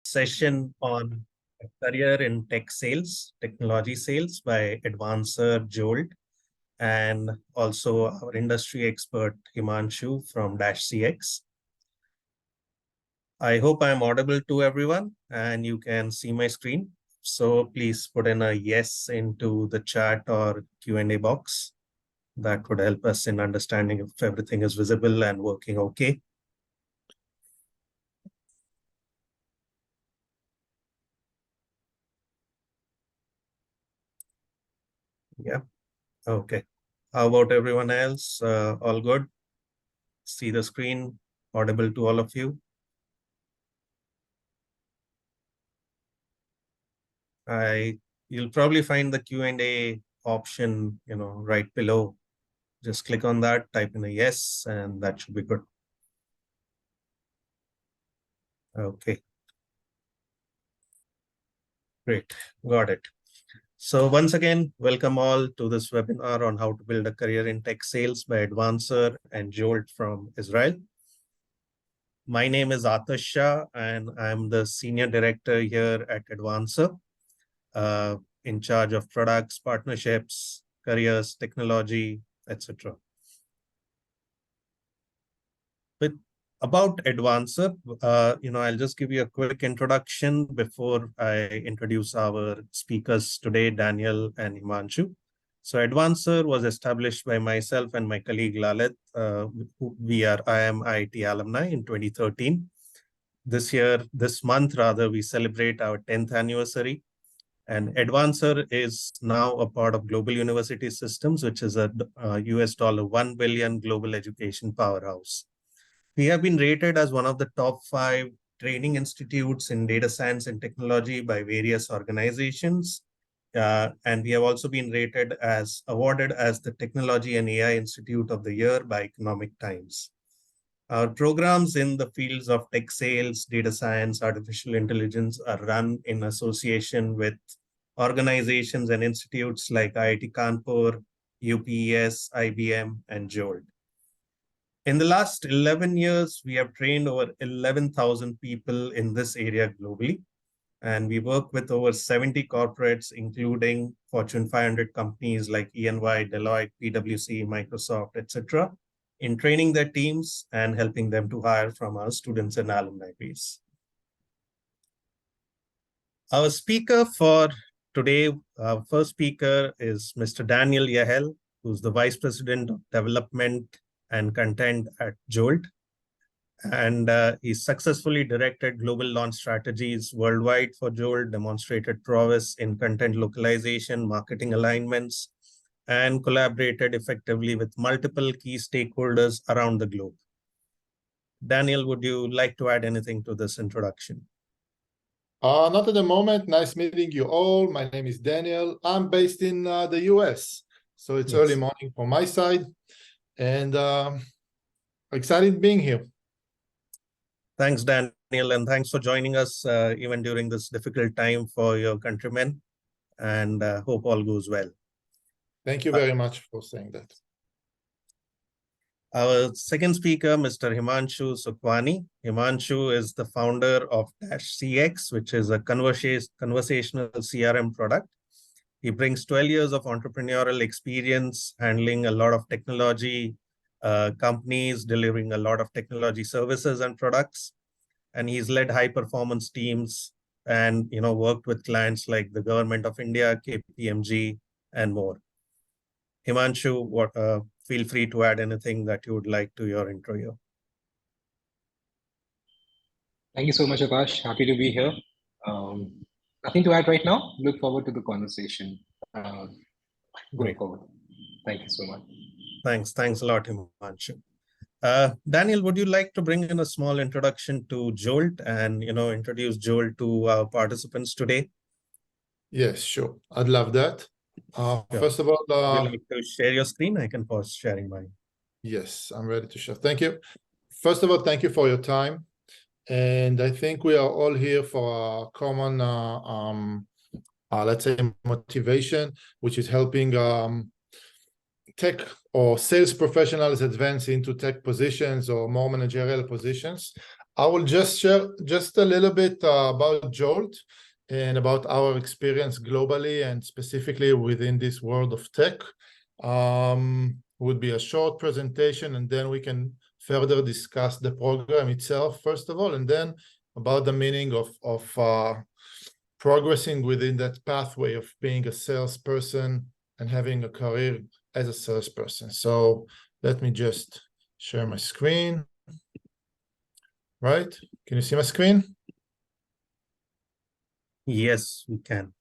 session on career in tech sales, technology sales by Edvancer Jolt, and also our industry expert Himanshu from Dash CX. I hope I'm audible to everyone and you can see my screen. So please put in a yes into the chat or Q&A box. That would help us in understanding if everything is visible and working okay. Yeah, okay. How about everyone else? All good? See the screen, audible to all of you? You'll probably find the Q&A option, right below. Just click on that, type in a yes, and that should be good. Okay. Great, got it. So once again, welcome all to this webinar on how to build a career in tech sales by Edvancer and Jolt from Israel. My name is Atish Shah, and I'm the Senior Director here at Edvancer, in charge of products, partnerships, careers, technology, etc. About Edvancer, I'll just give you a quick introduction before I introduce our speakers today, Daniel and Himanshu. So Edvancer was established by myself and my colleague Lalit. We are IIM IIT alumni in 2013. This month, we celebrate our 10th anniversary. And Edvancer is now a part of Global University Systems, which is a US $1 billion global education powerhouse. We have been rated as one of the top 5 training institutes in data science and technology by various organizations. And we have also been awarded as the Technology and AI Institute of the Year by Economic Times. Our programs in the fields of tech sales, data science, artificial intelligence are run in association with organizations and institutes like IIT Kanpur, UPES, IBM, and Jolt. In the last 11 years, we have trained over 11,000 people in this area globally. And we work with over 70 corporates, including Fortune 500 companies like EY, Deloitte, PwC, Microsoft, etc., in training their teams and helping them to hire from our students and alumni base. Our speaker for today, our first speaker is Mr. Daniel Yahel, who's the Vice President of Development and Content at Jolt. And he successfully directed global launch strategies worldwide for Jolt, demonstrated prowess in content localization, marketing alignments, and collaborated effectively with multiple key stakeholders around the globe. Daniel, would you like to add anything to this introduction? Not at the moment. Nice meeting you all. My name is Daniel. I'm based in the US, so it's early morning from my side, and excited being here. Thanks, Daniel, and thanks for joining us even during this difficult time for your countrymen, and hope all goes well. Thank you very much for saying that. Our second speaker, Mr. Himanshu Sukhwani. Himanshu is the founder of Dash CX, which is a conversational CRM product. He brings 12 years of entrepreneurial experience handling a lot of technology companies, delivering a lot of technology services and products. And he's led high performance teams and worked with clients like the Government of India, KPMG, and more. Himanshu, feel free to add anything that you would like to your intro here. Thank you so much, Akash. Happy to be here. Nothing to add right now. Look forward to the conversation going forward. Thank you so much. Thanks a lot, Himanshu. Daniel, would you like to bring in a small introduction to Jolt and introduce Jolt to our participants today? Yes, sure. I'd love that. First of all, would you like to share your screen? I can pause sharing mine. Yes, I'm ready to share. Thank you. First of all, thank you for your time. And I think we are all here for a common, let's say, motivation, which is helping tech or sales professionals advance into tech positions or more managerial positions. I will just share just a little bit about Jolt and about our experience globally and specifically within this world of tech. Would be a short presentation, and then we can further discuss the program itself, first of all, and then about the meaning of progressing within that pathway of being a salesperson and having a career as a salesperson. So let me just share my screen. Right? Can you see my screen? Yes, we can.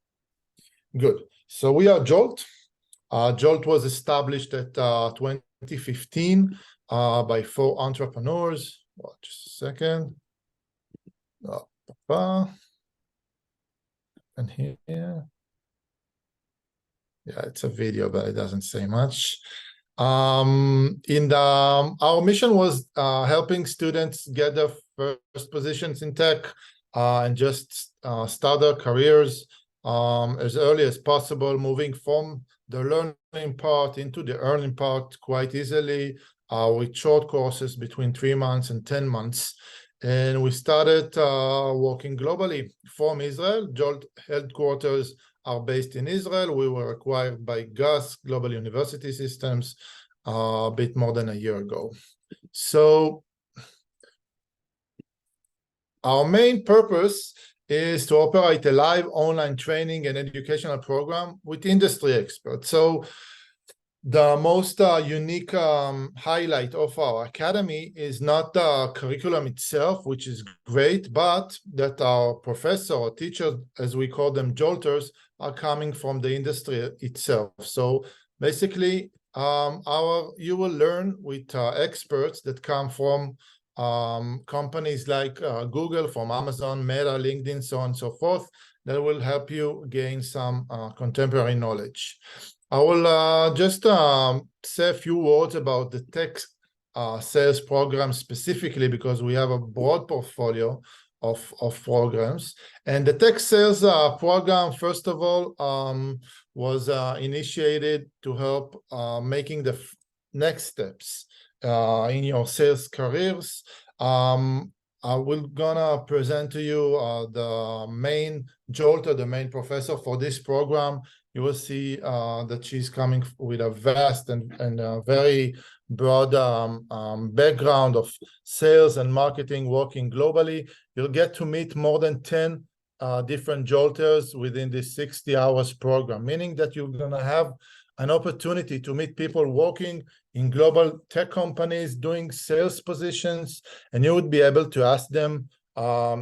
Good. So we are Jolt. Jolt was established at 2015 by 4 entrepreneurs. Well, just a second. And here, yeah, it's a video, but it doesn't say much. Our mission was helping students get their first positions in tech and just start their careers as early as possible, moving from the learning part into the earning part quite easily with short courses between 3 months and 10 months. And we started working globally from Israel. Jolt headquarters are based in Israel. We were acquired by GUS, Global University Systems, a bit more than a year ago. So our main purpose is to operate a live online training and educational program with industry experts. So the most unique highlight of our academy is not the curriculum itself, which is great, but that our professor or teachers, as we call them, Jolters, are coming from the industry itself. So basically, you will learn with experts that come from companies like Google, from Amazon, Meta, LinkedIn, so on and so forth, that will help you gain some contemporary knowledge. I will just say a few words about the tech sales program specifically, because we have a broad portfolio of programs. And the tech sales program, first of all, was initiated to help making the next steps in your sales careers. I will gonna present to you the main Jolter, the main professor for this program. You will see that she's coming with a vast and very broad background of sales and marketing, working globally. You'll get to meet more than 10 different Jolters within this 60 hours program, meaning that you're gonna have an opportunity to meet people working in global tech companies, doing sales positions, and you would be able to ask them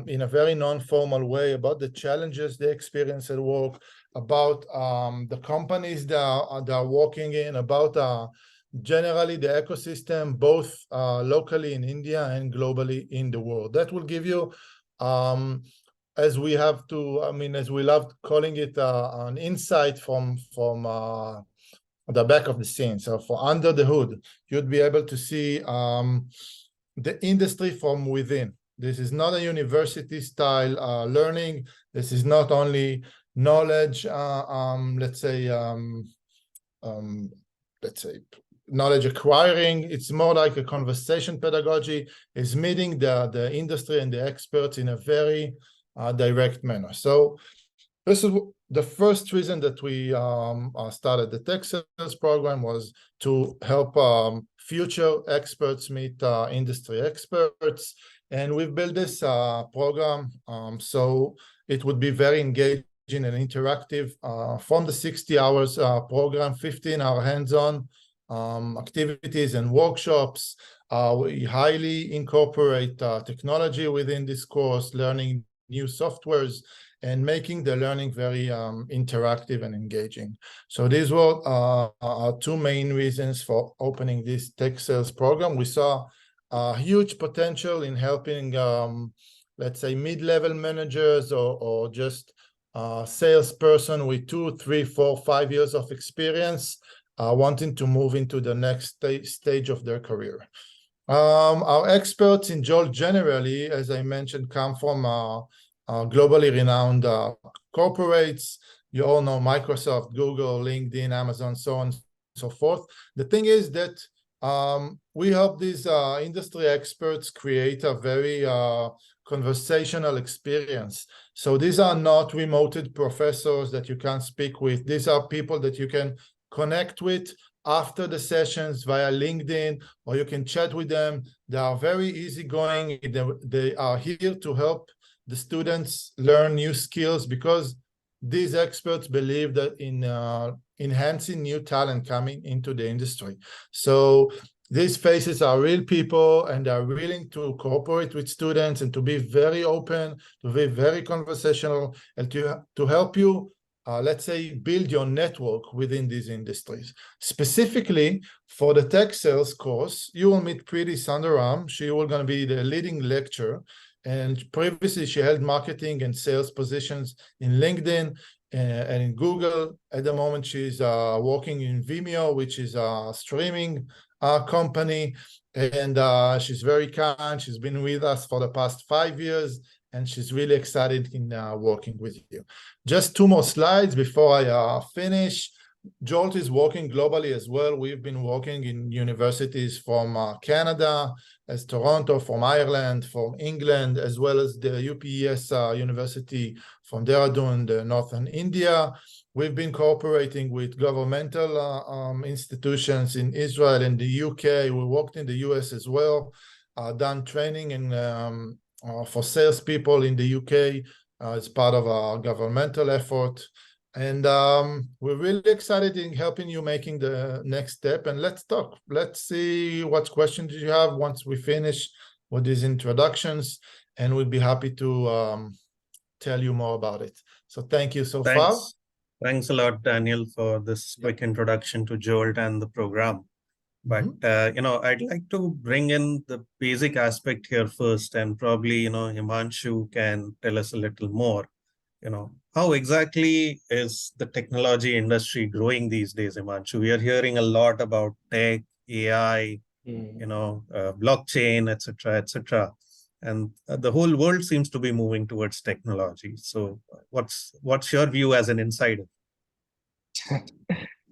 in a very non-formal way about the challenges they experience at work, about the companies they are working in, about generally the ecosystem, both locally in India and globally in the world. That will give you, as we love calling it, an insight from the back of the scene. So for under the hood, you'd be able to see the industry from within. This is not a university style learning. This is not only knowledge, let's say knowledge acquiring. It's more like a conversation pedagogy, is meeting the industry and the experts in a very direct manner. So this is the first reason that we started the tech sales program, was to help future experts meet industry experts. And we've built this program so it would be very engaging and interactive. From the 60 hours program, 15 are hands-on activities and workshops. We highly incorporate technology within this course, learning new softwares, and making the learning very interactive and engaging. So these were our two main reasons for opening this tech sales program. We saw huge potential in helping, let's say, mid-level managers or just salesperson with 2, 3, 4, 5 years of experience wanting to move into the next stage of their career. Our experts in Jolt generally, as I mentioned, come from globally renowned corporates. You all know Microsoft, Google, LinkedIn, Amazon, so on and so forth. The thing is that we help these industry experts create a very conversational experience. So these are not remoted professors that you can speak with. These are people that you can connect with after the sessions via LinkedIn, or you can chat with them. They are very easygoing. They are here to help the students learn new skills, because these experts believe that in enhancing new talent coming into the industry. So these faces are real people, and they are willing to cooperate with students and to be very open, to be very conversational, and to help you, let's say, build your network within these industries. Specifically for the tech sales course, you will meet Preeti Sundaram. She will going to be the leading lecturer. And previously, she held marketing and sales positions in LinkedIn and in Google. At the moment, she's working in Vimeo, which is a streaming company. And she's very kind. She's been with us for the past 5 years, and she's really excited in working with you. Just 2 more slides before I finish. Jolt is working globally as well. We've been working in universities from Canada, as Toronto, from Ireland, from England, as well as the UPES University from Dehradun, the northern India. We've been cooperating with governmental institutions in Israel and the UK. We worked in the US as well, done training and for salespeople in the UK as part of our governmental effort. And we're really excited in helping you making the next step. And let's talk. Let's see what questions you have once we finish with these introductions, and we'll be happy to tell you more about it. So thank you so far. Thanks a lot, Daniel, for this quick introduction to Jolt and the program. But, I'd like to bring in the basic aspect here first, and probably, Himanshu can tell us a little more. How exactly is the technology industry growing these days, Himanshu? We are hearing a lot about tech, AI, blockchain, etc. And the whole world seems to be moving towards technology. So what's your view as an insider?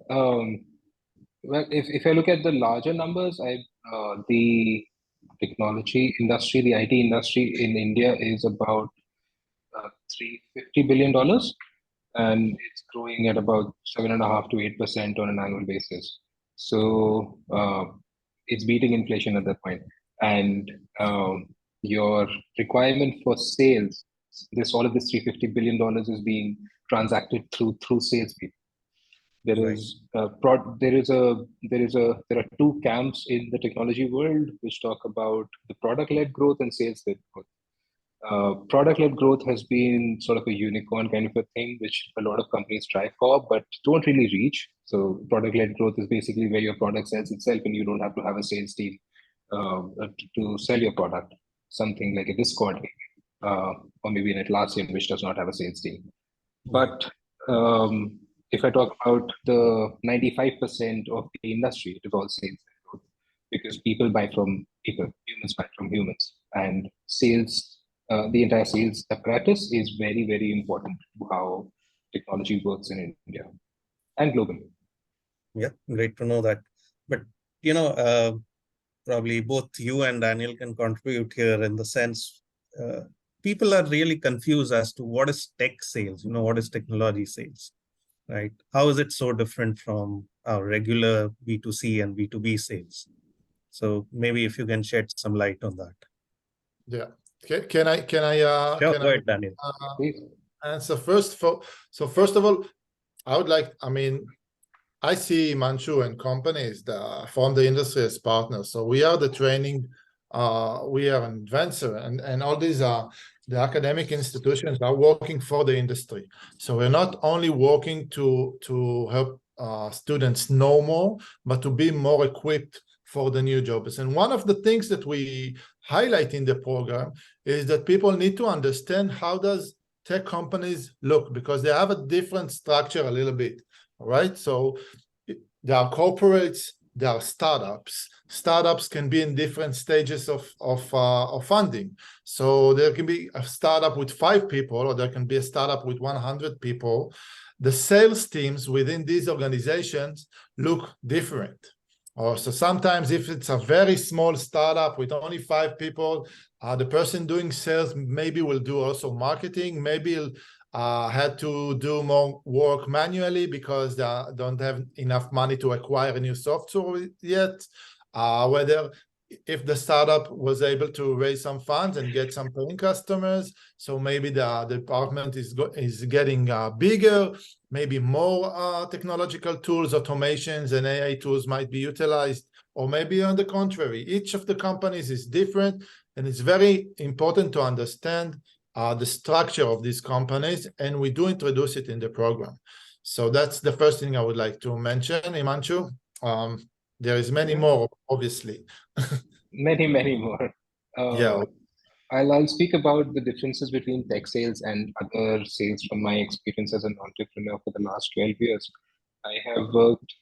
Well, if I look at the larger numbers, the technology industry, the IT industry in India is about $350 billion, and it's growing at about 7.5% to 8% on an annual basis. So it's beating inflation at that point. And your requirement for sales, all of this $350 billion is being transacted through salespeople. There are 2 camps in the technology world which talk about the product-led growth and sales-led growth. Product-led growth has been sort of a unicorn kind of a thing, which a lot of companies strive for, but don't really reach. So product-led growth is basically where your product sells itself and you don't have to have a sales team to sell your product. Something like a Discord, or maybe an Atlassian, which does not have a sales team. But if I talk about the 95% of the industry, it is all sales growth, because people buy from people, humans buy from humans, and sales. The entire sales apparatus is very, very important to how technology works in India and globally. Yeah, great to know that. But, probably both you and Daniel can contribute here in the sense people are really confused as to what is tech sales, what is technology sales, right? How is it so different from our regular B2C and B2B sales? So maybe if you can shed some light on that. Yeah. Can I go ahead, Daniel. Answer first? So first of all, I see Himanshu and companies from the industry as partners. So we are the training, we are Edvancer, and all these the academic institutions are working for the industry. So we're not only working to help students know more, but to be more equipped for the new jobs. And one of the things that we highlight in the program is that people need to understand how does tech companies look, because they have a different structure a little bit, all right? So there are corporates, there are startups. Startups can be in different stages of funding. So there can be a startup with 5 people, or there can be a startup with 100 people. The sales teams within these organizations look different. Or so sometimes if it's a very small startup with only 5 people, the person doing sales maybe will do also marketing, maybe he'll had to do more work manually because they don't have enough money to acquire a new software yet. Whether if the startup was able to raise some funds and get some paying customers, so maybe the department is getting bigger, maybe more technological tools, automations, and AI tools might be utilized, or maybe on the contrary, each of the companies is different, and it's very important to understand the structure of these companies, and we do introduce it in the program. So that's the first thing I would like to mention, Himanshu. There is many more, obviously. Many more. Yeah. I'll speak about the differences between tech sales and other sales from my experience as an entrepreneur for the last 12 years. I have worked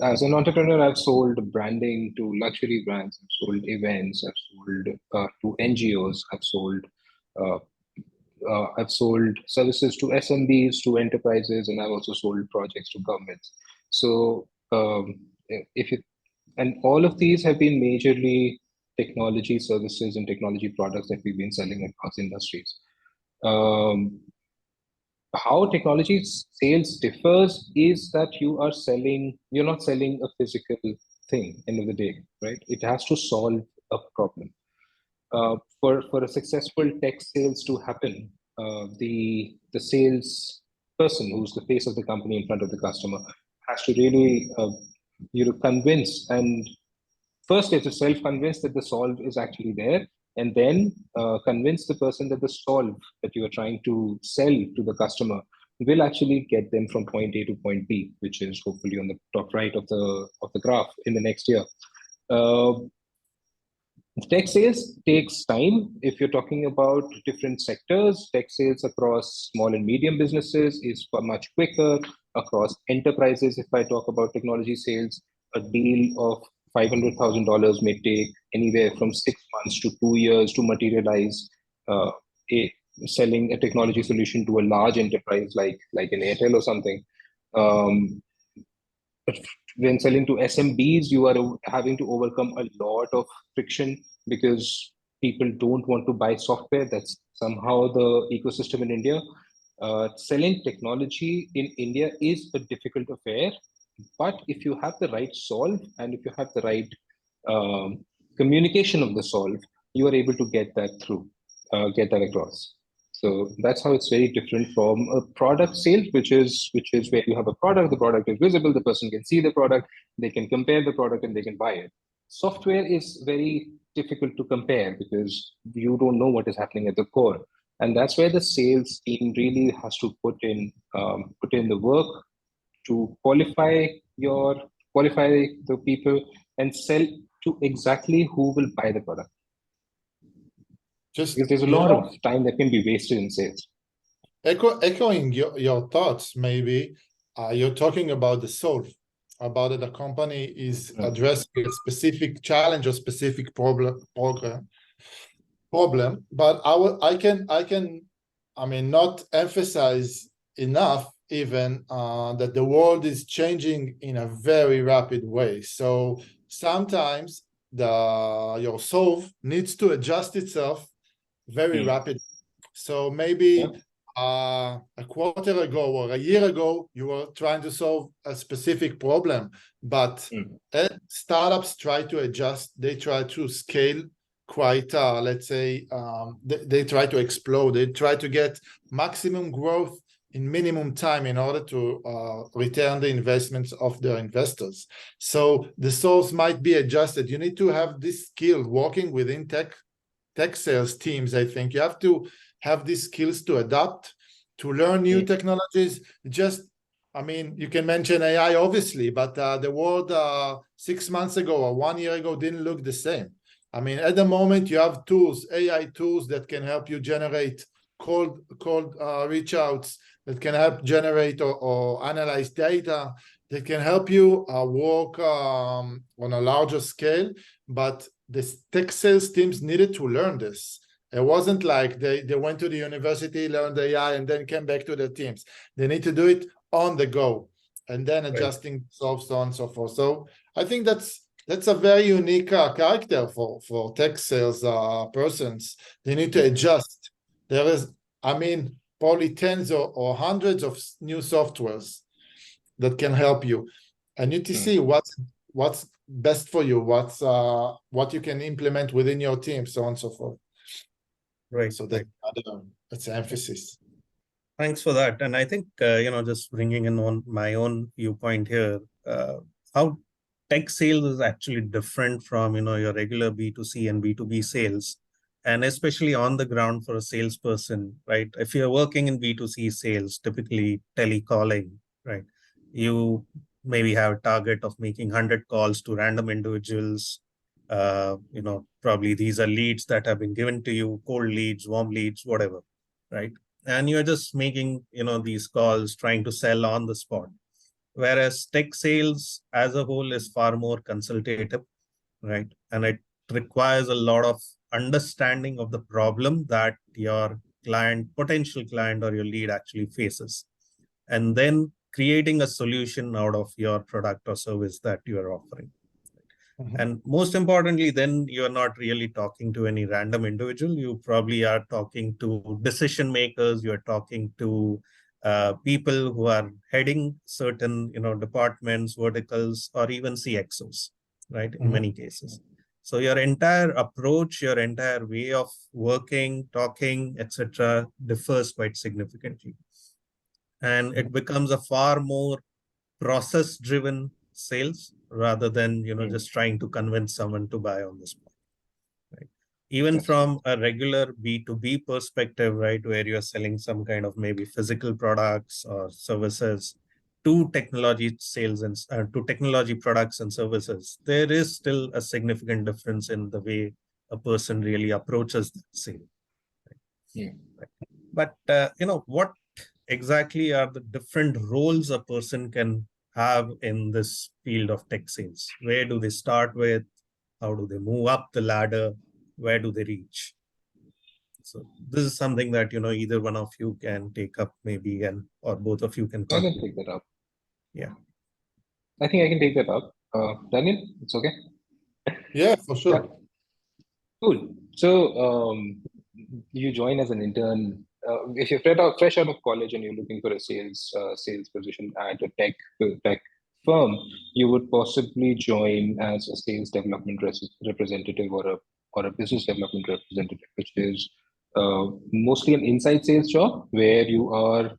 as an entrepreneur. I've sold branding to luxury brands. I've sold events. I've sold to NGOs. I've sold services to SMBs, to enterprises, and I've also sold projects to governments. So and all of these have been majorly technology services and technology products that we've been selling across industries. How technology sales differs is that you're not selling a physical thing, end of the day, right? It has to solve a problem. For a successful tech sales to happen, the sales person, who's the face of the company in front of the customer, has to really convince, and first they have to self-convince that the solve is actually there, and then convince the person that the solve that you are trying to sell to the customer will actually get them from point A to point B, which is hopefully on the top right of the graph in the next year. Tech sales takes time. If you're talking about different sectors, tech sales across small and medium businesses is much quicker. Across enterprises, if I talk about technology sales, a deal of $500,000 may take anywhere from 6 months to 2 years to materialize. Selling a technology solution to a large enterprise like an Airtel or something. But when selling to SMBs, you are having to overcome a lot of friction because people don't want to buy software. That's somehow the ecosystem in India. Selling technology in India is a difficult affair, but if you have the right solve and if you have the right communication of the solve, you are able to get that across. So that's how it's very different from a product sale, which is where you have a product, the product is visible, the person can see the product, they can compare the product and they can buy it. Software is very difficult to compare because you don't know what is happening at the core. And that's where the sales team really has to put in the work to qualify the people and sell to exactly who will buy the product. Because there's a lot of time that can be wasted in sales. Echoing your thoughts, maybe you're talking about the solve, about that the company is addressing a specific challenge or specific problem. But I can not emphasize enough even that the world is changing in a very rapid way. So sometimes your solve needs to adjust itself very rapid. So maybe a quarter ago or a year ago, you were trying to solve a specific problem, but startups try to adjust. They try to scale quite, let's say, they try to explode. They try to get maximum growth in minimum time in order to return the investments of their investors. So the solves might be adjusted. You need to have this skill working within tech sales teams. I think you have to have these skills to adapt, to learn new technologies. You can mention AI, obviously, but the world 6 months ago or 1 year ago didn't look the same. At the moment, you have tools, AI tools that can help you generate cold reach outs, that can help generate or analyze data, that can help you work on a larger scale. But the tech sales teams needed to learn this. It wasn't like they went to the university, learned AI, and then came back to their teams. They need to do it on the go. and then adjusting so on and so forth. So I think that's a very unique character for tech sales persons. They need to adjust. There is, I mean, probably tens or hundreds of new softwares that can help you. I need to see what's best for you, what you can implement within your team, so on and so forth. Right. So that's emphasis. Thanks for that. And I think, just bringing in on my own viewpoint here, how tech sales is actually different from, your regular B2C and B2B sales, and especially on the ground for a salesperson, right? If you're working in B2C sales, typically telecalling, right? You maybe have a target of making 100 calls to random individuals. Probably these are leads that have been given to you, cold leads, warm leads, whatever, right? And you're just making, these calls, trying to sell on the spot. Whereas tech sales as a whole is far more consultative, right? And it requires a lot of understanding of the problem that your potential client or your lead actually faces, and then creating a solution out of your product or service that you are offering. And most importantly, then you're not really talking to any random individual. You probably are talking to decision makers. You're talking to people who are heading certain, departments, verticals, or even CXOs, right? In many cases. So your entire approach, your entire way of working, talking, etc., differs quite significantly. And it becomes a far more process-driven sales rather than just trying to convince someone to buy on the spot, right? Even from a regular B2B perspective, right, where you're selling some kind of maybe physical products or services to technology sales and to technology products and services, there is still a significant difference in the way a person really approaches that sale, right? But what exactly are the different roles a person can have in this field of tech sales? Where do they start with? How do they move up the ladder? Where do they reach? So this is something that, either one of you can take up maybe, or both of you can contribute. I can take that up. Yeah. I think I can take that up. Daniel, it's okay? Yeah, for sure. Yeah. Cool. So you join as an intern. If you're fresh out of college and you're looking for a sales position at a tech firm, you would possibly join as a sales development representative or a business development representative, which is mostly an inside sales job where you are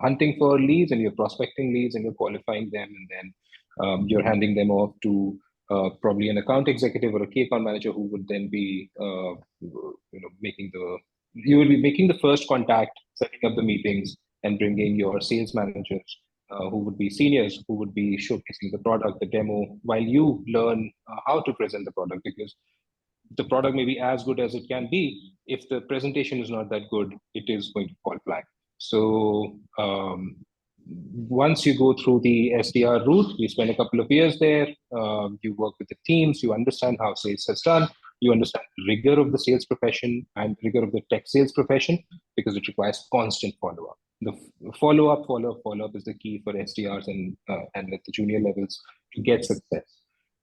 hunting for leads and you're prospecting leads and you're qualifying them, and then you're handing them off to probably an account executive or a key account manager who would then be you will be making the first contact, setting up the meetings, and bringing your sales managers who would be seniors, who would be showcasing the product, the demo, while you learn how to present the product, because the product may be as good as it can be. If the presentation is not that good, it is going to fall flat. So once you go through the SDR route, you spend a couple of years there, you work with the teams, you understand how sales is done, you understand the rigor of the sales profession and the rigor of the tech sales profession, because it requires constant follow-up. The follow-up is the key for SDRs and at the junior levels to get success.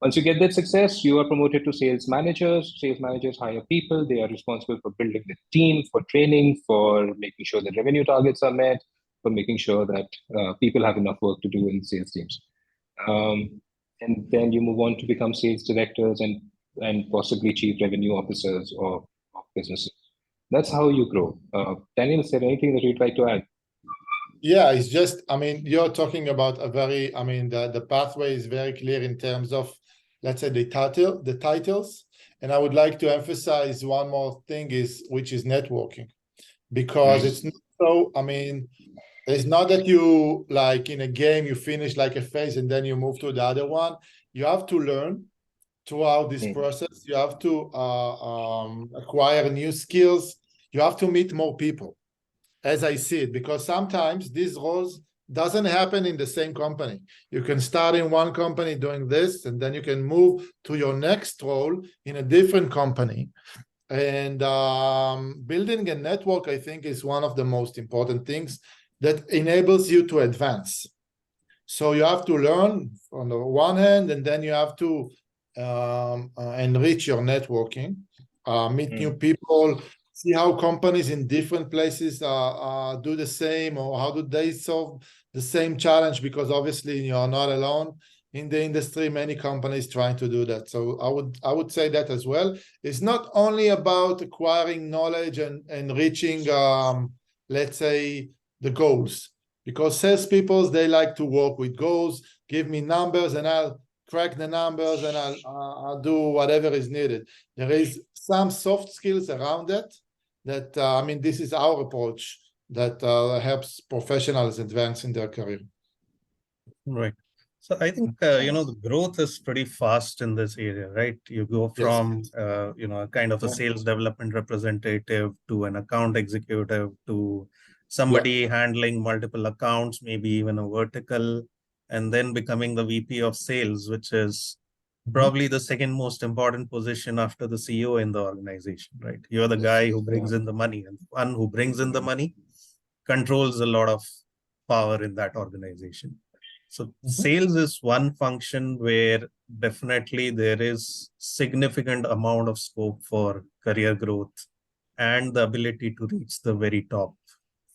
Once you get that success, you are promoted to sales managers. Sales managers hire people. They are responsible for building the team, for training, for making sure that revenue targets are met, for making sure that people have enough work to do in sales teams. And then you move on to become sales directors and possibly chief revenue officers of businesses. That's how you grow. Daniel, is there anything that you'd like to add? Yeah, it's just, you're talking about the pathway is very clear in terms of, let's say, the titles. And I would like to emphasize one more thing which is networking, because it's not so, it's not that you, like in a game, you finish like a phase and then you move to the other one. You have to learn throughout this process. You have to acquire new skills. You have to meet more people, as I see it, because sometimes these roles doesn't happen in the same company. You can start in one company doing this, and then you can move to your next role in a different company. And building a network, I think, is one of the most important things that enables you to advance. So you have to learn on the one hand, and then you have to enrich your networking, meet new people, see how companies in different places do the same, or how do they solve the same challenge, because obviously you are not alone in the industry. Many companies trying to do that. So I would say that as well. It's not only about acquiring knowledge and reaching, let's say, the goals, because salespeople, they like to work with goals. Give me numbers and I'll crack the numbers and I'll do whatever is needed. There is some soft skills around that. I mean, this is our approach that helps professionals advance in their career. Right. So I think, the growth is pretty fast in this area, right? You go from, a kind of a sales development representative to an account executive to somebody handling multiple accounts, maybe even a vertical, and then becoming the VP of sales, which is probably the second most important position after the CEO in the organization, right? You're the guy who brings in the money, and the one who brings in the money controls a lot of power in that organization. So sales is one function where definitely there is significant amount of scope for career growth and the ability to reach the very top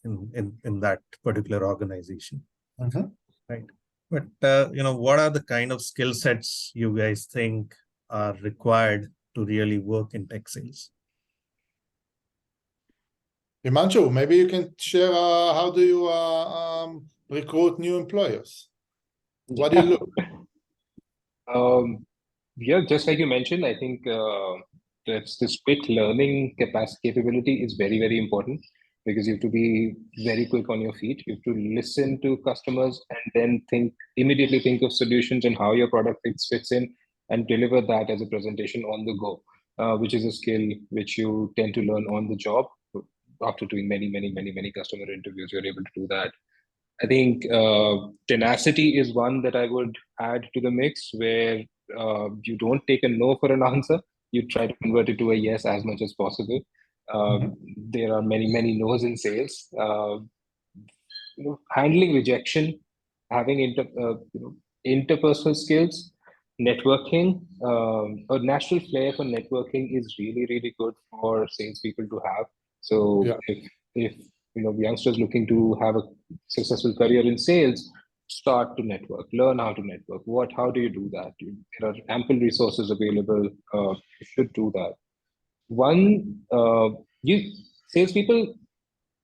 in that particular organization. Right. But, what are the kind of skill sets you guys think are required to really work in tech sales? Himanshu, maybe you can share how do you recruit new employers? What do you look? Yeah, just like you mentioned, I think that's this quick learning capability is very, very important, because you have to be very quick on your feet. You have to listen to customers and then immediately think of solutions and how your product fits in, and deliver that as a presentation on the go, which is a skill which you tend to learn on the job. After doing many customer interviews, you're able to do that. I think tenacity is one that I would add to the mix, where you don't take a no for an answer. You try to convert it to a yes as much as possible. There are many no's in sales. Handling rejection, having interpersonal skills, networking, a natural flair for networking is really good for salespeople to have. So if youngsters looking to have a successful career in sales, start to network, learn how to network. How do you do that? There are ample resources available. You should do that. Salespeople,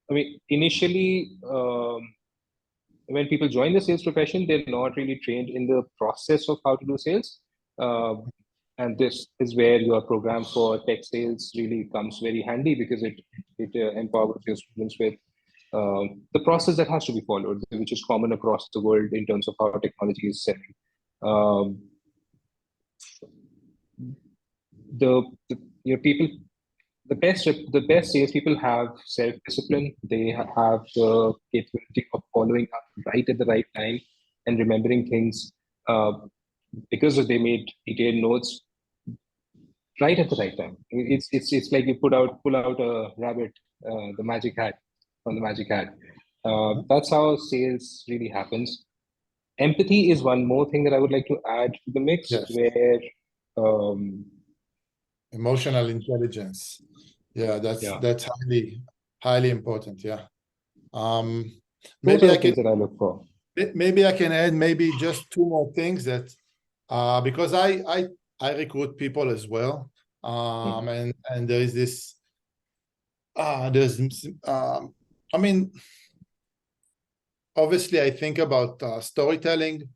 I mean, initially, when people join the sales profession, they're not really trained in the process of how to do sales. And this is where your program for tech sales really comes very handy, because it empowers your students with the process that has to be followed, which is common across the world in terms of how technology is selling. The best salespeople have self-discipline. They have the capability of following up right at the right time and remembering things, because they made detailed notes right at the right time. It's like you pull out a rabbit, the magic hat from the magic hat. That's how sales really happens. Empathy is one more thing that I would like to add to the mix, where emotional intelligence. That's highly important. Maybe that I look for. Maybe I can add maybe just two more things that because I recruit people as well, and there is this I mean, obviously I think about storytelling.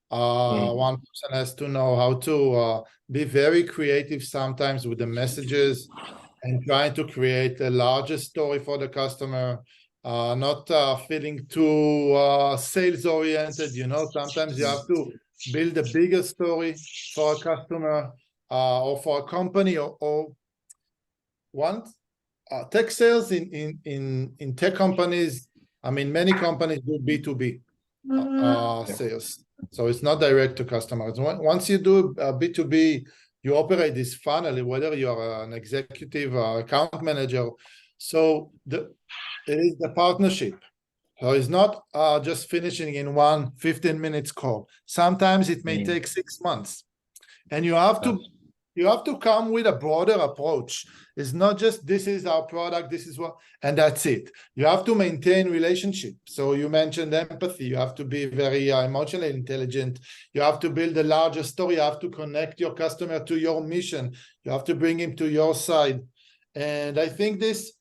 One person has to know how to be very creative sometimes with the messages and trying to create a larger story for the customer, not feeling too sales oriented. Sometimes you have to build a bigger story for a customer or for a company or once tech sales in tech companies. I mean, many companies do B2B sales. So it's not direct to customers. Once you do B2B, you operate this funnel, whether you're an executive or account manager. So it is the partnership. So it's not just finishing in one 15 minutes call. Sometimes it may take 6 months. And you have to come with a broader approach. It's not just this is our product, this is what, and that's it. You have to maintain relationship. So you mentioned empathy. You have to be very emotionally intelligent. You have to build a larger story. You have to connect your customer to your mission. You have to bring him to your side. And I think this,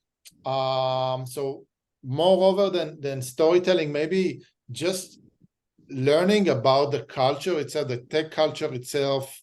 so moreover than storytelling, maybe just learning about the culture itself, the tech culture itself,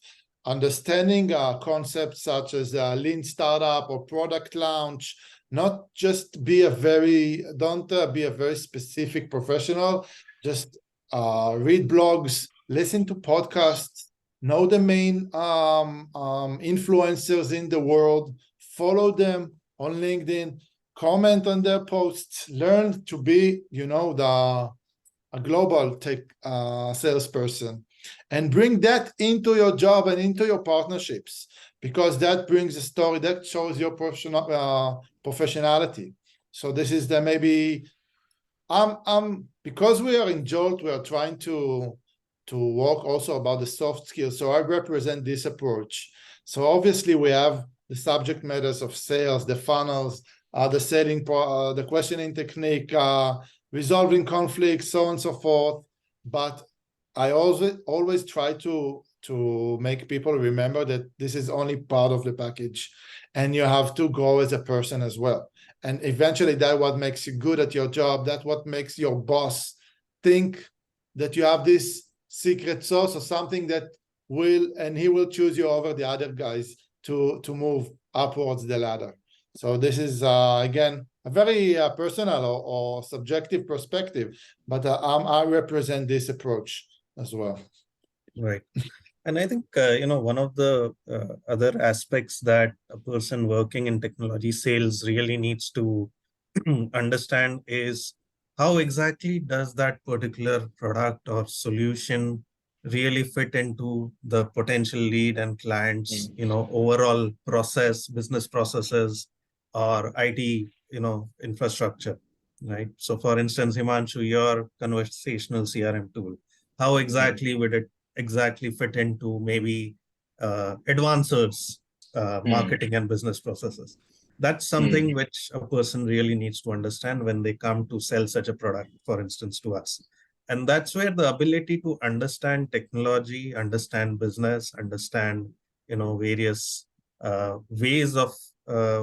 understanding concepts such as lean startup or product launch, not just be a very, don't be a very specific professional, just read blogs, listen to podcasts, know the main influencers in the world, follow them on LinkedIn, comment on their posts, learn to be, a global tech salesperson, and bring that into your job and into your partnerships, because that brings a story that shows your professionality. So this is the maybe because we are in Jolt, we are trying to work also about the soft skills. So I represent this approach. So obviously we have the subject matters of sales, the funnels, the selling, the questioning technique, resolving conflicts, so on and so forth. But I always try to make people remember that this is only part of the package, and you have to grow as a person as well. And eventually that's what makes you good at your job. That's what makes your boss think that you have this secret sauce or something that he will choose you over the other guys to move upwards the ladder. So this is, again, a very personal or subjective perspective, but I represent this approach as well. Right. And I think, one of the other aspects that a person working in technology sales really needs to understand is how exactly does that particular product or solution really fit into the potential lead and clients, overall business processes, or IT, infrastructure, right? So for instance, Himanshu, your conversational CRM tool, how exactly would it exactly fit into maybe Edvancer's marketing and business processes? That's something which a person really needs to understand when they come to sell such a product, for instance, to us. And that's where the ability to understand technology, understand business, understand, various ways of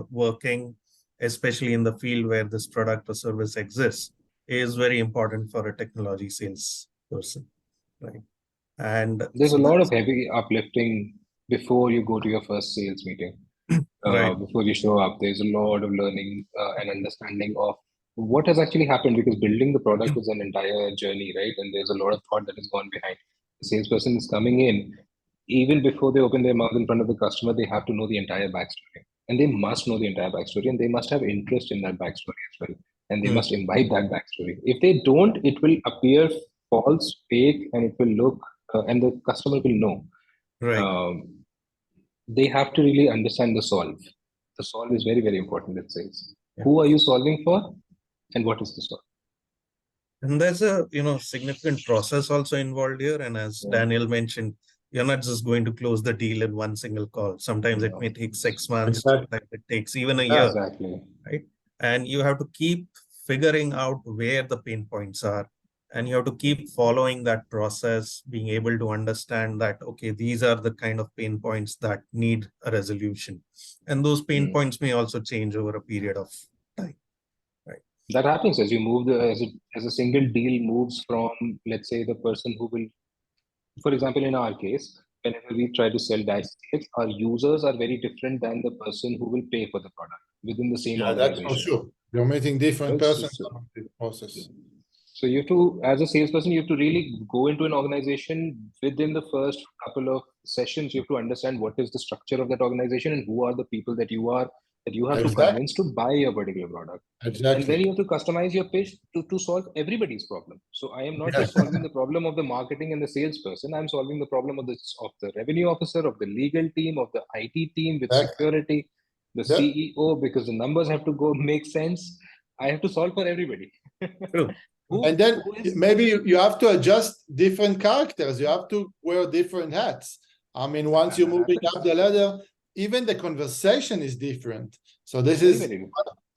working, especially in the field where this product or service exists, is very important for a technology sales person, right? And there's so a lot of that's heavy uplifting before you go to your first sales meeting. right. Before you show up, there's a lot of learning and understanding of what has actually happened, because building the product is an entire journey, right? And there's a lot of thought that has gone behind. The salesperson is coming in, even before they open their mouth in front of the customer, they have to know the entire backstory. And they must know the entire backstory, and they must have interest in that backstory as well. And they must imbibe that backstory. If they don't, it will appear false, fake, and it will look, and the customer will know. Right. They have to really understand the solve. The solve is very, very important, it says. Yeah. Who are you solving for, and what is the solve? And there's a significant process also involved here. And as Daniel mentioned, you're not just going to close the deal in one single call. Sometimes it may take 6 months, Exactly. sometimes it takes even a year. Exactly. Right? And you have to keep figuring out where the pain points are. And you have to keep following that process, being able to understand that, okay, these are the kind of pain points that need a resolution. And those pain points may also change over a period of time. Right. That happens as you move as a single deal moves from, let's say, the person who will, for example, in our case, whenever we try to sell direct sales, our users are very different than the person who will pay for the product within the same That's for organization. sure. You're meeting different Right? persons in the process. So you have to, as a salesperson, you have to really go into an organization within the first couple of sessions. You have to understand what is the structure of that organization and who are the people that you have to convince to buy a particular product. And then you have to customize your pitch to solve everybody's problem. So I am not just solving the problem of the marketing and the salesperson. I'm solving the problem of the revenue officer, of the legal team, of the IT team with security, the CEO, because the numbers have to go make sense. I have to solve for everybody. True. And then maybe you have to adjust different characters. You have to wear different hats. I mean, once you're moving up the ladder, even the conversation is different. So this is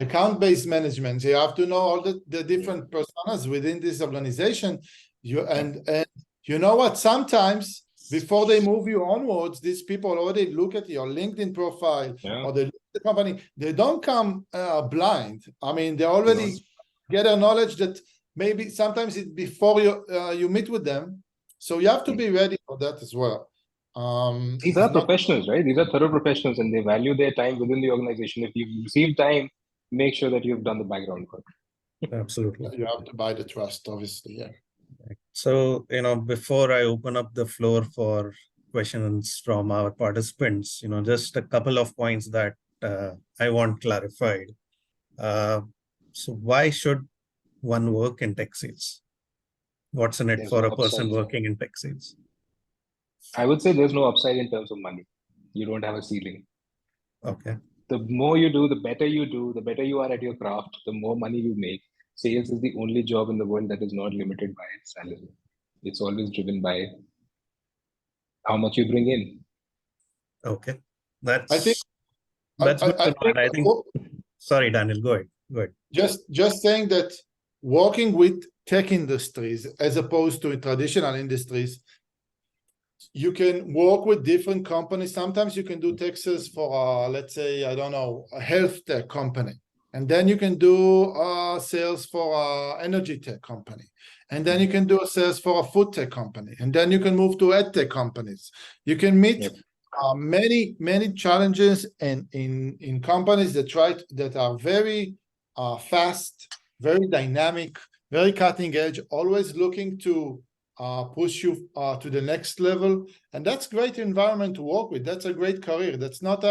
account-based management. So you have to know all the different personas within this organization. And you know what? Sometimes before they move you onwards, these people already look at your LinkedIn profile or they look at the company. They don't come blind. I mean, they already get a knowledge that maybe sometimes it's before you meet with them. So you have to be ready for that as well. These are professionals, right? These are thorough professionals and they value their time within the organization. If you've received time, make sure that you've done the background work. Absolutely. You have to buy the trust, obviously. Yeah. So, before I open up the floor for questions from our participants, just a couple of points that I want clarified. So why should one work in tech sales? What's in it for a person working in tech sales? I would say there's no upside in terms of money. You don't have a ceiling. Okay. The more you do, the better you do, the better you are at your craft, the more money you make. Sales is the only job in the world that is not limited by its salary. It's always driven by how much you bring in. Okay. That's I think good to know. And I think, sorry, Daniel, go ahead. Just saying that working with tech industries as opposed to traditional industries, you can work with different companies. Sometimes you can do tech sales for, let's say, I don't know, a health tech company. And then you can do sales for an energy tech company. And then you can do sales for a food tech company. And then you can move to ed tech companies. You can meet many challenges in companies that are very fast, very dynamic, very cutting edge, always looking to push you to the next level. And that's great environment to work with. That's a great career. That's not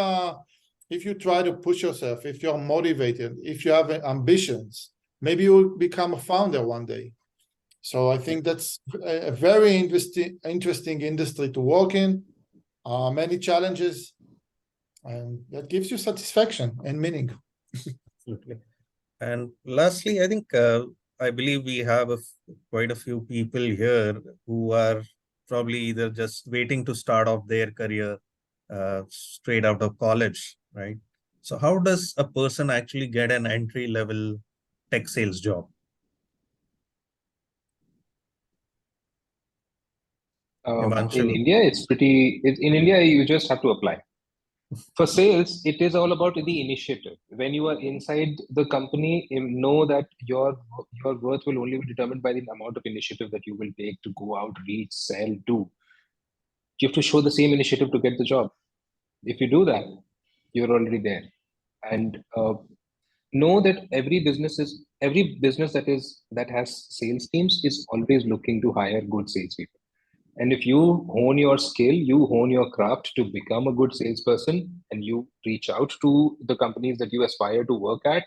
if you try to push yourself, if you're motivated, if you have ambitions, maybe you will become a founder one day. So I think that's a very interesting industry to work in. Many challenges, and that gives you satisfaction and meaning. Absolutely. And lastly, I think I believe we have quite a few people here who are probably either just waiting to start off their career straight out of college, right? So how does a person actually get an entry-level tech sales job? In India, in India, you just have to apply. For sales, it is all about the initiative. When you are inside the company, you know that your worth will only be determined by the amount of initiative that you will take to go out, reach, sell, do. You have to show the same initiative to get the job. If you do that, you're already there. And know that every business that has sales teams is always looking to hire good salespeople. And if you hone your skill, you hone your craft to become a good salesperson, and you reach out to the companies that you aspire to work at,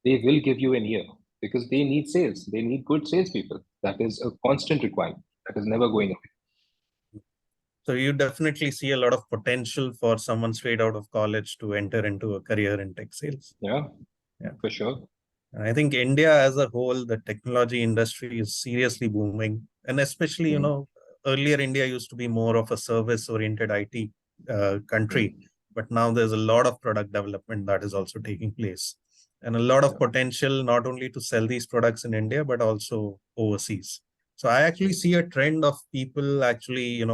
they will give you an ear because they need sales. They need good salespeople. That is a constant requirement. That is never going away. So you definitely see a lot of potential for someone straight out of college to enter into a career in tech sales. Yeah, for sure. I think India as a whole, the technology industry is seriously booming. And especially, earlier India used to be more of a service-oriented IT country. But now there's a lot of product development that is also taking place. And a lot of potential not only to sell these products in India, but also overseas. So I actually see a trend of people actually,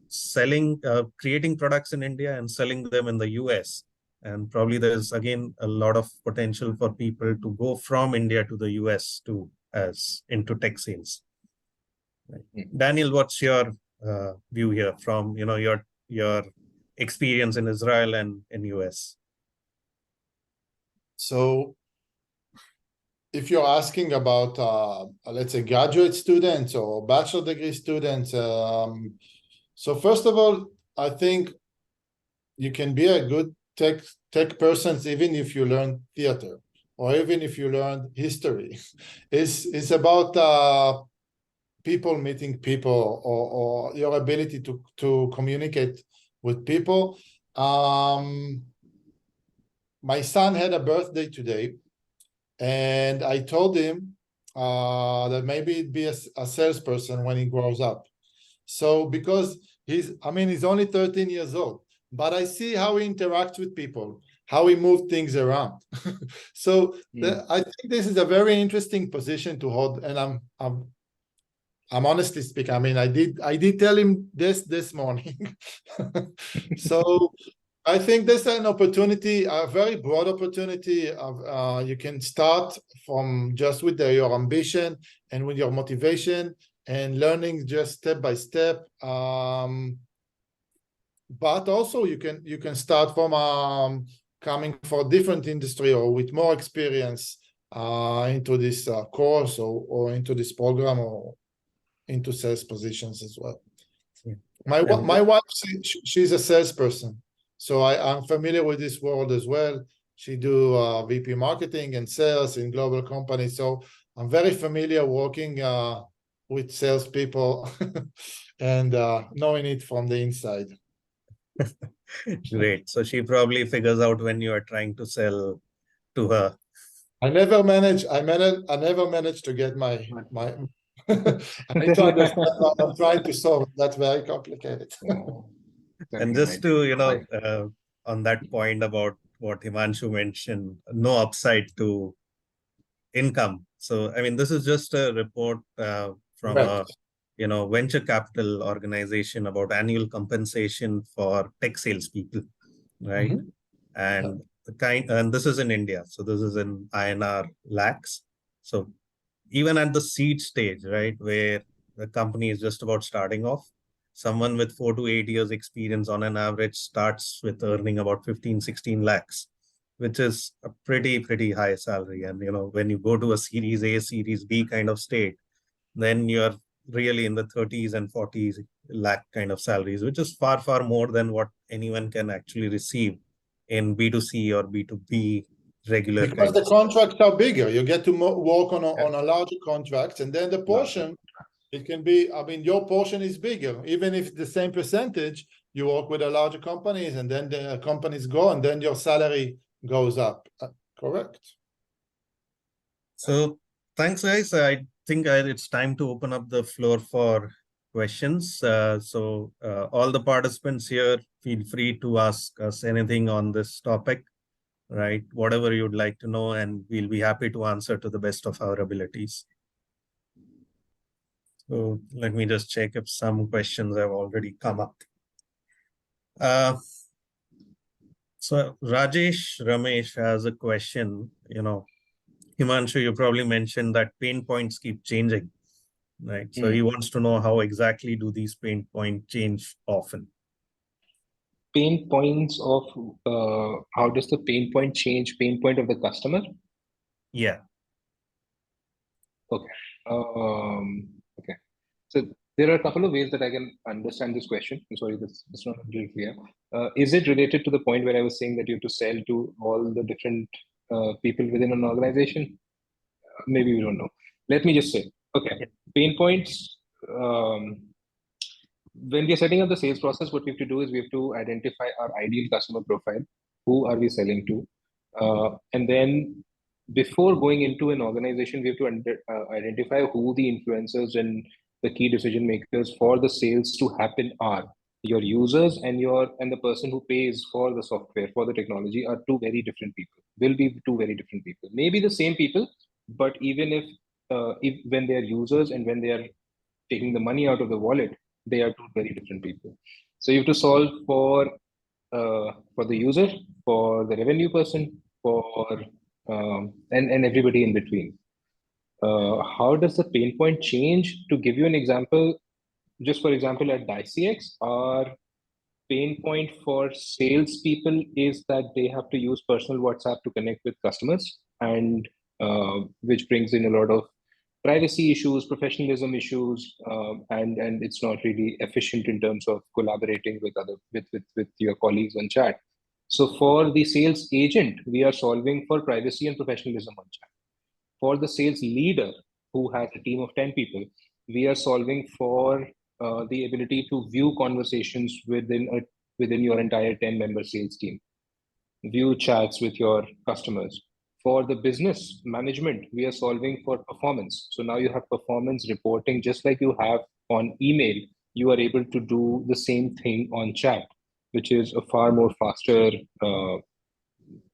selling, creating products in India and selling them in the US. And probably there's, again, a lot of potential for people to go from India to the US into tech sales. Right. Daniel, what's your view here from, your experience in Israel and in US? So if you're asking about, let's say, graduate students or bachelor degree students, so first of all, I think you can be a good tech person even if you learn theater or even if you learn history. It's about people meeting people or your ability to communicate with people. My son had a birthday today, and I told him that maybe be a salesperson when he grows up. So because he's only 13 years old, but I see how he interacts with people, how he moves things around. So I think this is a very interesting position to hold, and I'm honestly speaking. I mean, I did tell him this morning. So I think there's an opportunity, a very broad opportunity of you can start from just with your ambition and with your motivation and learning just step by step. But also you can start from coming for a different industry or with more experience into this course or into this program or into sales positions as well. Yeah. My wife, she's a salesperson, so I'm familiar with this world as well. She do VP marketing and sales in global companies, so I'm very familiar working with salespeople and knowing it from the inside. Great. So she probably figures out when you are trying to sell to her. I never managed to get my I need to understand what I'm trying to solve. That's very complicated. And just to, on that point about what Himanshu mentioned, no upside to income. So, I mean, this is just a report from Right. a venture capital organization about annual compensation for tech salespeople, right? Mhm. And this is in India. So this is in INR lakhs. So even at the seed stage, right, where the company is just about starting off, someone with 4 to 8 years experience on an average starts with earning about 15, 16 lakhs, which is a pretty high salary. And, when you go to a series A, series B kind of state, then you're really in the 30s and 40s lakh kind of salaries, which is far more than what anyone can actually receive in B2C or B2B regular Because kind the of. contracts are bigger. You get to work on a larger contract, and then the portion, it can be, your portion is bigger. Even if the same percentage, you work with a larger companies, and then the companies grow, and then your salary goes up. Correct. So thanks, guys. I think it's time to open up the floor for questions. So all the participants here, feel free to ask us anything on this topic, right? Whatever you'd like to know, and we'll be happy to answer to the best of our abilities. So let me just check if some questions have already come up. So Rajesh Ramesh has a question. Himanshu, you probably mentioned that pain points keep changing, right? So he wants to know how exactly do these pain points change often? Pain points of how does the pain point change pain point of the customer? Yeah. Okay. Okay. So there are a couple of ways that I can understand this question. I'm sorry, this is not really clear. Is it related to the point where I was saying that you have to sell to all the different people within an organization? Maybe we don't know. Let me just say, okay, pain points. When we are setting up the sales process, what we have to do is we have to identify our ideal customer profile. Who are we selling to? And then before going into an organization, we have to identify who the influencers and the key decision makers for the sales to happen are. Your users and the person who pays for the software, for the technology, are two very different people. Will be two very different people. Maybe the same people, but even if when they are users and when they are taking the money out of the wallet, they are two very different people. So you have to solve for the user, for the revenue person, and everybody in between. How does the pain point change? To give you an example, just for example, at DiceyX, our pain point for salespeople is that they have to use personal WhatsApp to connect with customers, and which brings in a lot of privacy issues, professionalism issues, and it's not really efficient in terms of collaborating with your colleagues on chat. So for the sales agent, we are solving for privacy and professionalism on chat. For the sales leader, who has a team of 10 people, we are solving for the ability to view conversations within your entire 10-member sales team, view chats with your customers. For the business management, we are solving for performance. So now you have performance reporting, just like you have on email. You are able to do the same thing on chat, which is a far more faster,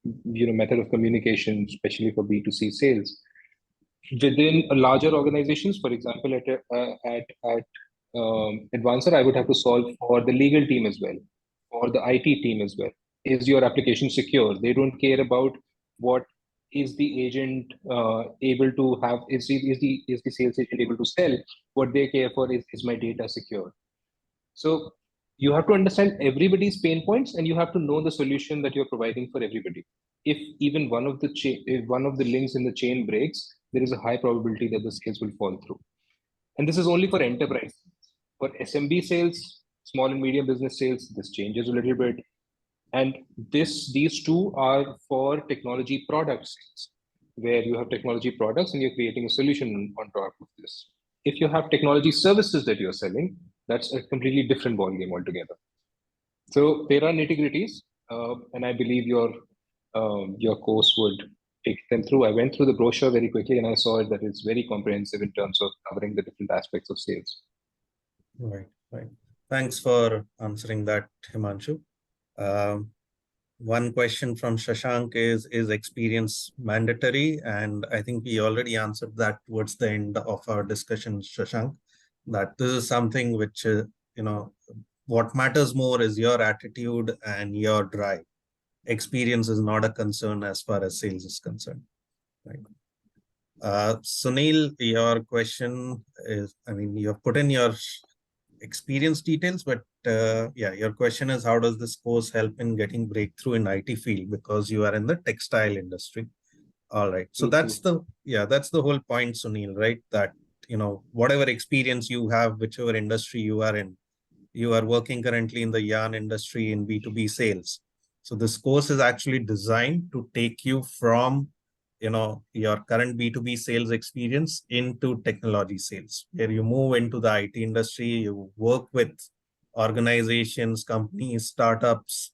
method of communication, especially for B2C sales. Within a larger organizations, for example, at Edvancer, I would have to solve for the legal team as well, or the IT team as well. Is your application secure? They don't care about what is the agent able to have. Is the sales agent able to sell? What they care for is my data secure? So you have to understand everybody's pain points, and you have to know the solution that you're providing for everybody. If even if one of the links in the chain breaks, there is a high probability that the sales will fall through. And this is only for enterprise. For SMB sales, small and medium business sales, this changes a little bit. And these two are for technology product sales, where you have technology products and you're creating a solution on top of this. If you have technology services that you're selling, that's a completely different ballgame altogether. So there are nitty-gritties, and I believe your course would take them through. I went through the brochure very quickly, and I saw that it's very comprehensive in terms of covering the different aspects of sales. Right, right. Thanks for answering that, Himanshu. One question from Shashank is experience mandatory? And I think we already answered that towards the end of our discussion, Shashank, that this is something which, what matters more is your attitude and your drive. Experience is not a concern as far as sales is concerned. Right. Sunil, your question is, you have put in your experience details, but your question is, how does this course help in getting breakthrough in IT field, because you are in the textile industry? All right, so that's the whole point, Sunil, right? That whatever experience you have, whichever industry you are in, you are working currently in the yarn industry in B2B sales. So this course is actually designed to take you from your current B2B sales experience into technology sales, where you move into the IT industry, you work with organizations, companies, startups,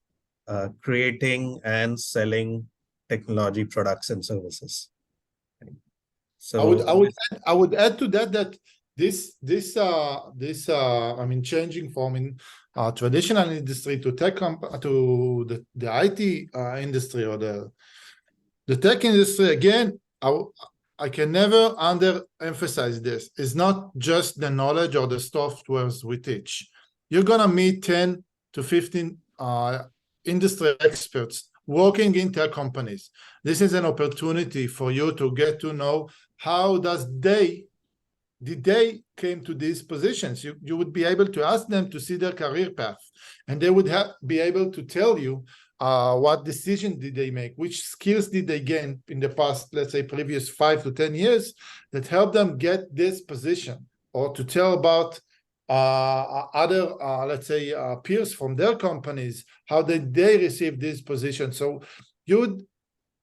creating and selling technology products and services. So I would add to that this changing from in traditional industry to tech to the IT industry or the tech industry, again, I can never underemphasize this. It's not just the knowledge or the softwares we teach. You're gonna meet 10 to 15 industry experts working in tech companies. This is an opportunity for you to get to know how did they came to these positions. You would be able to ask them to see their career path, and they would be able to tell you what decision did they make, which skills did they gain in the past, let's say previous 5 to 10 years, that helped them get this position, or to tell about other let's say peers from their companies, how did they receive this position. So you'd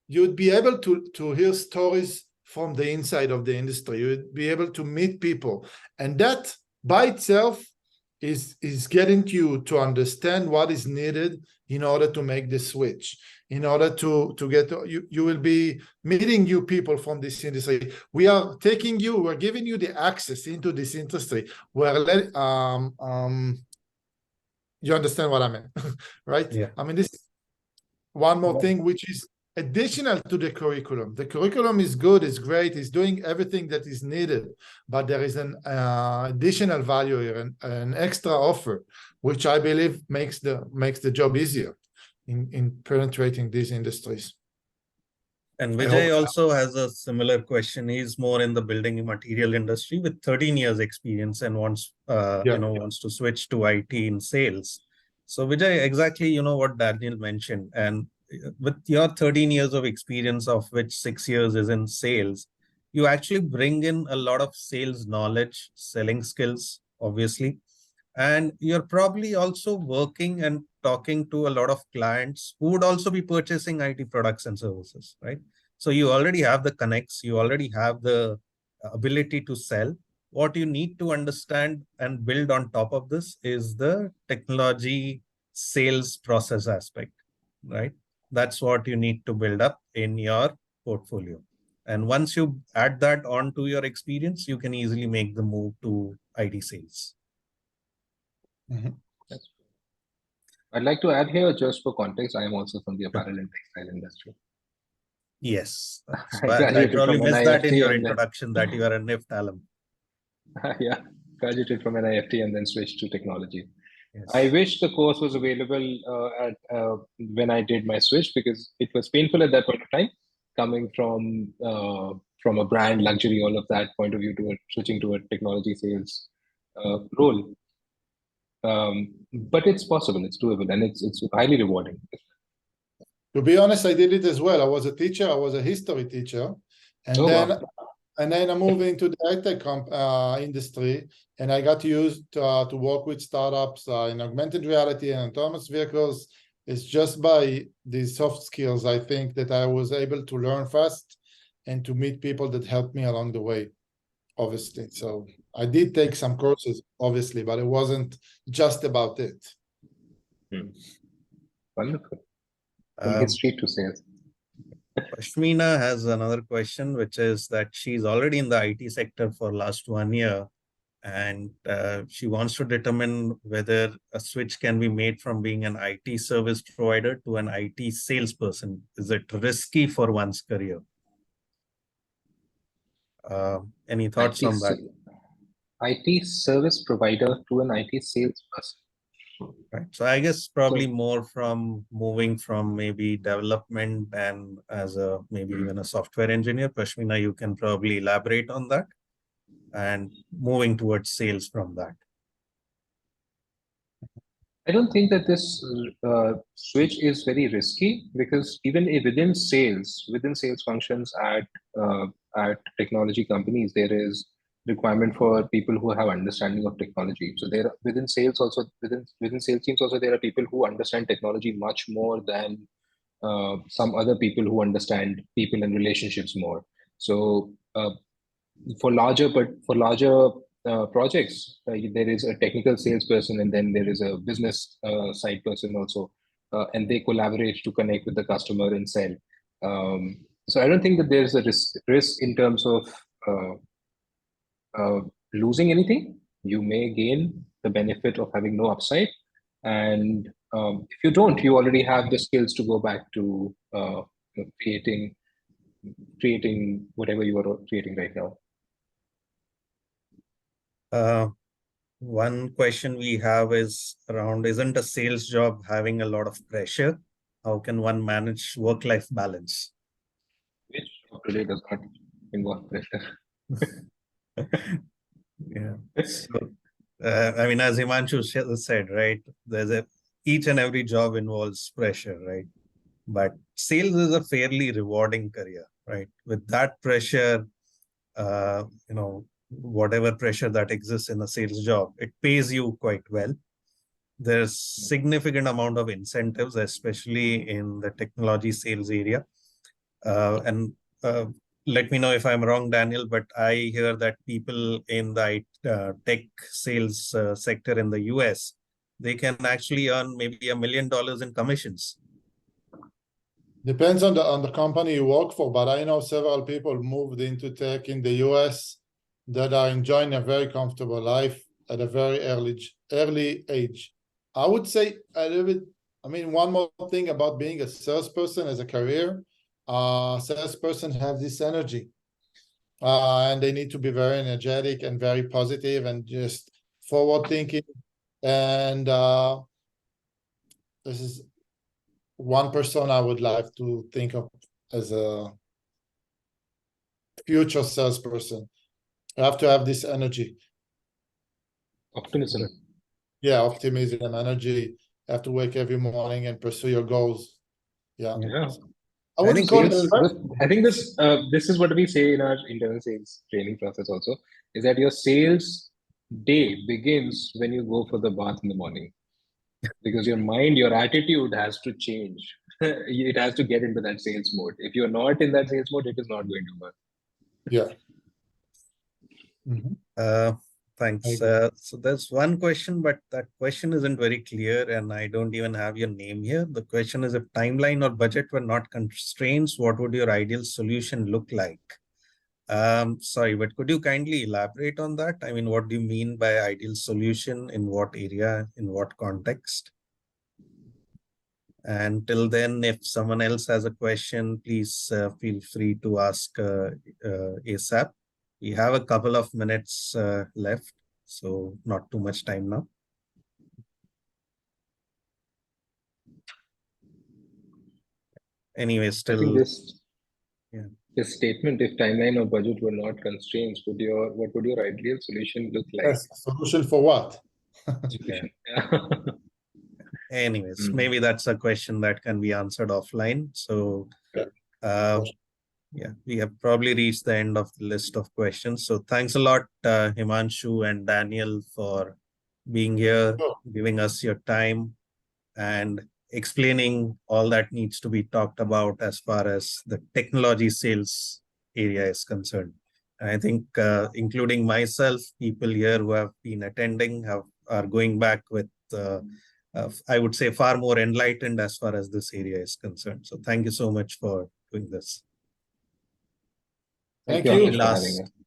be able to hear stories from the inside of the industry. You'd be able to meet people, and that by itself is getting you to understand what is needed in order to make the switch, in order to get you will be meeting new people from this industry. We're giving you the access into this industry where you understand what I mean, right? Yeah. This is one more thing which is additional to the curriculum. The curriculum is good, it's great, it's doing everything that is needed, but there is an additional value here, an extra offer, which I believe makes the job easier in penetrating these industries. And Vijay also has a similar question. He's more in the building material industry with 13 years experience and wants to switch to IT in sales. So Vijay, exactly what Daniel mentioned, and with your 13 years of experience, of which 6 years is in sales, you actually bring in a lot of sales knowledge, selling skills, obviously. And you're probably also working and talking to a lot of clients who would also be purchasing IT products and services, right? So you already have the connects, you already have the ability to sell. What you need to understand and build on top of this is the technology sales process aspect, right? That's what you need to build up in your portfolio. And once you add that on to your experience, you can easily make the move to IT sales. That's true. I'd like to add here, just for context, I am also from the apparel and textile industry. Yes. So I I graduated probably from missed that in NIFT your and then introduction that you are a NIFT alum. yeah, graduated from NIFT and then switched to technology. Yes. I wish the course was available when I did my switch, because it was painful at that point of time, coming from a brand, luxury, all of that point of view to switching to a technology sales role. But it's possible, it's doable, and it's highly rewarding. To be honest, I did it as well. I was a teacher. I was a history teacher, and Oh, then wow. I moved into the high-tech industry, and I got used to work with startups in augmented reality and autonomous vehicles. It's just by these soft skills, I think, that I was able to learn fast and to meet people that helped me along the way, obviously. So I did take some courses, obviously, but it wasn't just about it. Wonderful. From history to sales. Pashmina has another question, which is that she's already in the IT sector for last 1 year, and she wants to determine whether a switch can be made from being an IT service provider to an IT salesperson. Is it risky for one's career? Any thoughts on that? IT service provider to an IT salesperson. Right. So I guess probably more from moving from maybe development and as a maybe even a software engineer. Pashmina, you can probably elaborate on that, and moving towards sales from that. I don't think that this switch is very risky, because even within sales functions at technology companies, there is requirement for people who have understanding of technology. So there within sales also within sales teams also there are people who understand technology much more than some other people who understand people and relationships more. So for larger projects, there is a technical salesperson, and then there is a business side person also, and they collaborate to connect with the customer and sell. So I don't think that there's a risk in terms of losing anything. You may gain the benefit of having no upside, and if you don't, you already have the skills to go back to creating whatever you are creating right now. One question we have is around, isn't a sales job having a lot of pressure? How can one manage work-life balance? Which job today does not involve pressure? Yeah. So, I mean, as Himanshu said, right, each and every job involves pressure, right? But sales is a fairly rewarding career, right? With that pressure, whatever pressure that exists in a sales job, it pays you quite well. There's significant amount of incentives, especially in the technology sales area. And let me know if I'm wrong, Daniel, but I hear that people in the tech sales sector in the US, they can actually earn maybe $1 million in commissions. Depends on the company you work for, but I know several people moved into tech in the US that are enjoying a very comfortable life at a very early age. I would say a little bit, one more thing about being a salesperson as a career. Salesperson have this energy, and they need to be very energetic and very positive and just forward thinking. And this is one person I would like to think of as a future salesperson. You have to have this energy. Optimism. Yeah, optimism, energy. You have to wake every morning and pursue your goals. Yeah. I think this is what we say in our internal sales training process also, is that your sales day begins when you go for the bath in the morning, because your mind, your attitude has to change. It has to get into that sales mode. If you're not in that sales mode, it is not going to work. Yeah. Thanks. So there's one question, but that question isn't very clear, and I don't even have your name here. The question is, if timeline or budget were not constraints, what would your ideal solution look like? Sorry, but could you kindly elaborate on that? I mean, what do you mean by ideal solution? In what area? In what context? And till then, if someone else has a question, please feel free to ask ASAP. We have a couple of minutes left, so not too much time now. Anyway, I still, think yeah. this statement, if timeline or budget were not constraints, what would your ideal solution look like? Yes, solution for what? Solution. Anyways, maybe that's a question that can be answered offline. So, yeah, we have probably reached the end of the list of questions. So thanks a lot, Himanshu and Daniel, for being here, giving us your time and explaining all that needs to be talked about as far as the technology sales area is concerned. I think including myself, people here who have been attending are going back with, I would say, far more enlightened as far as this area is concerned. So thank you so much for doing this. Thank you.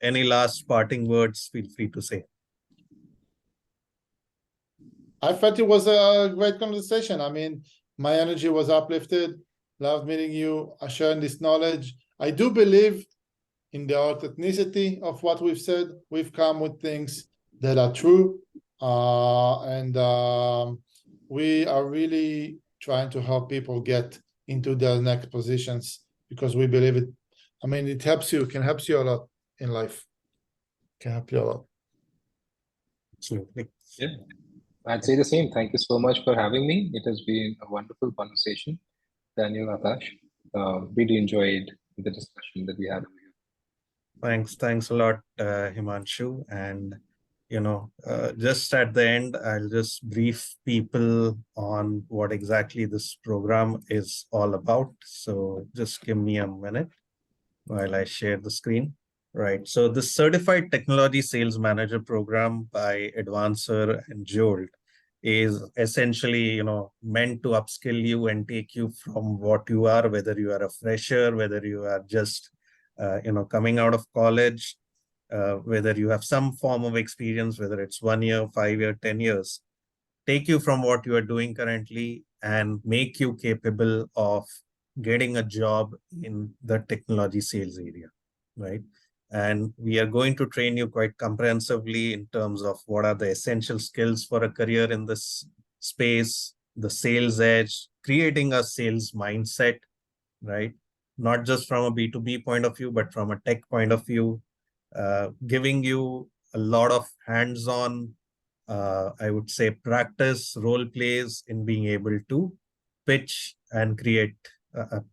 Any last parting words, feel free to say. I felt it was a great conversation. I mean, my energy was uplifted. Loved meeting you, sharing this knowledge. I do believe in the authenticity of what we've said. We've come with things that are true. We are really trying to help people get into their next positions because we believe it. I mean, it helps you, can help you a lot in life. Can help you a lot. Absolutely. Yeah, I'd say the same. Thank you so much for having me. It has been a wonderful conversation. Daniel, Akash, really enjoyed the discussion that we had over here. Thanks a lot, Himanshu. And, just at the end, I'll just brief people on what exactly this program is all about. So just give me a minute while I share the screen. Right. So the Certified Technology Sales Manager program by Edvancer and Jolt is essentially, meant to upskill you and take you from what you are, whether you are a fresher, whether you are just, coming out of college, whether you have some form of experience, whether it's 1 year, 5 year, 10 years, take you from what you are doing currently and make you capable of getting a job in the technology sales area, right? And we are going to train you quite comprehensively in terms of what are the essential skills for a career in this space, the sales edge, creating a sales mindset, right? Not just from a B2B point of view, but from a tech point of view, giving you a lot of hands-on, I would say, practice, role plays in being able to pitch and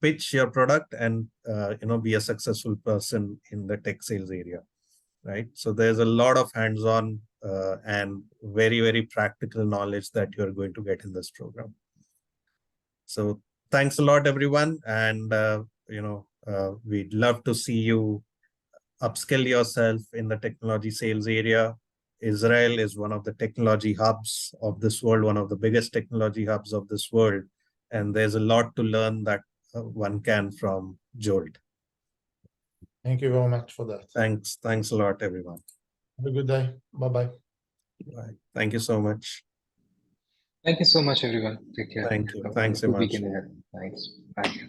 pitch your product and, be a successful person in the tech sales area, right? So there's a lot of hands-on and very, very practical knowledge that you're going to get in this program. So thanks a lot, everyone. And, we'd love to see you upskill yourself in the technology sales area. Israel is one of the technology hubs of this world, one of the biggest technology hubs of this world. And there's a lot to learn that one can from Jolt. Thank you very much for that. Thanks a lot, everyone. Have a good day. Bye-bye. Bye. Thank you so much. Thank you so much, everyone. Take care. Thank you. Thanks, Good Himanshu. weekend ahead. Thanks. Bye.